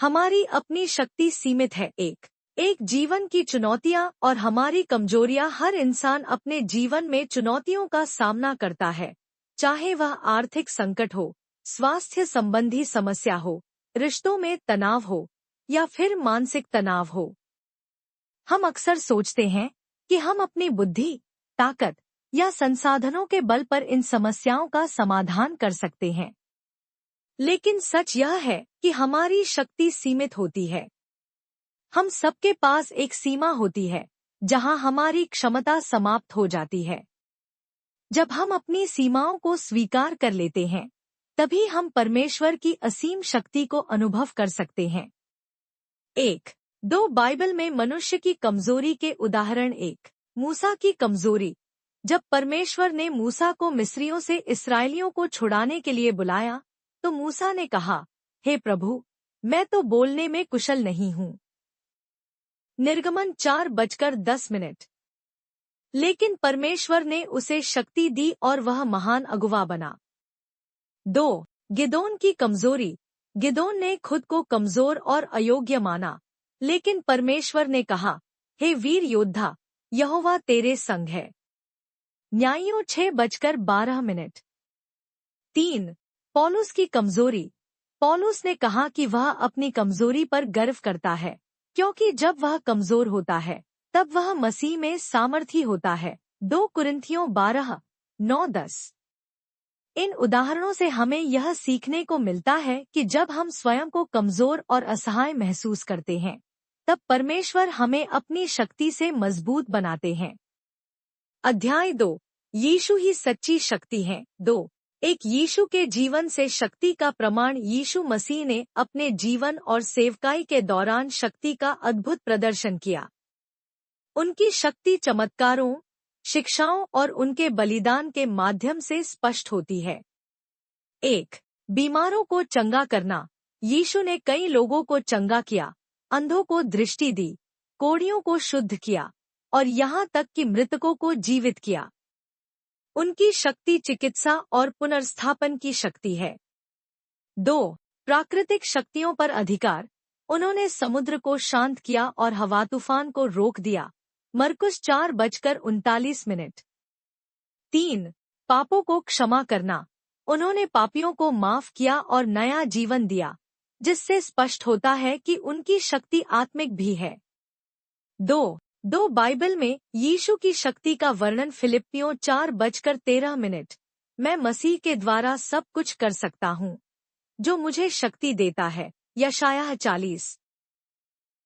हमारी अपनी शक्ति सीमित है। एक जीवन की चुनौतियां और हमारी कमजोरियां। हर इंसान अपने जीवन में चुनौतियों का सामना करता है, चाहे वह आर्थिक संकट हो, स्वास्थ्य संबंधी समस्या हो, रिश्तों में तनाव हो या फिर मानसिक तनाव हो। हम अक्सर सोचते हैं कि हम अपनी बुद्धि, ताकत या संसाधनों के बल पर इन समस्याओं का समाधान कर सकते हैं। लेकिन सच यह है कि हमारी शक्ति सीमित होती है। हम सबके पास एक सीमा होती है जहां हमारी क्षमता समाप्त हो जाती है। जब हम अपनी सीमाओं को स्वीकार कर लेते हैं, तभी हम परमेश्वर की असीम शक्ति को अनुभव कर सकते हैं। 1-2 बाइबल में मनुष्य की कमजोरी के उदाहरण। 1 मूसा की कमजोरी। जब परमेश्वर ने मूसा को मिस्रियों से इस्राएलियों को छुड़ाने के लिए बुलाया, तो मूसा ने कहा, हे प्रभु, मैं तो बोलने में कुशल नहीं हूँ। निर्गमन 4:10। लेकिन परमेश्वर ने उसे शक्ति दी और वह महान अगुवा बना। 2 गिदोन की कमजोरी। गिदोन ने खुद को कमजोर और अयोग्य माना, लेकिन परमेश्वर ने कहा, हे वीर योद्धा, यहोवा तेरे संग है। न्यायियों 6:12। 3 पौलुस की कमजोरी। पौलुस ने कहा कि वह अपनी कमजोरी पर गर्व करता है, क्योंकि जब वह कमजोर होता है तब वह मसीह में सामर्थी होता है। 2 कुरिन्थियों 12:9-10। इन उदाहरणों से हमें यह सीखने को मिलता है कि जब हम स्वयं को कमजोर और असहाय महसूस करते हैं, तब परमेश्वर हमें अपनी शक्ति से मजबूत बनाते हैं। अध्याय 2 यीशु ही सच्ची शक्ति है। 2 एक यीशु के जीवन से शक्ति का प्रमाण। यीशु मसीह ने अपने जीवन और सेवकाई के दौरान शक्ति का अद्भुत प्रदर्शन किया। उनकी शक्ति चमत्कारों, शिक्षाओं और उनके बलिदान के माध्यम से स्पष्ट होती है। 1 बीमारों को चंगा करना। यीशु ने कई लोगों को चंगा किया, अंधों को दृष्टि दी, कोढ़ियों को शुद्ध किया और यहाँ तक कि मृतकों को जीवित किया। उनकी शक्ति चिकित्सा और पुनर्स्थापन की शक्ति है। 2 प्राकृतिक शक्तियों पर अधिकार। उन्होंने समुद्र को शांत किया और हवा तूफान को रोक दिया। मरकुस 4:39। 3 पापों को क्षमा करना। उन्होंने पापियों को माफ किया और नया जीवन दिया, जिससे स्पष्ट होता है कि उनकी शक्ति आत्मिक भी है। 2 बाइबल में यीशु की शक्ति का वर्णन। फिलिप्पियों 4:13। मैं मसीह के द्वारा सब कुछ कर सकता हूँ, जो मुझे शक्ति देता है। यशायाह 40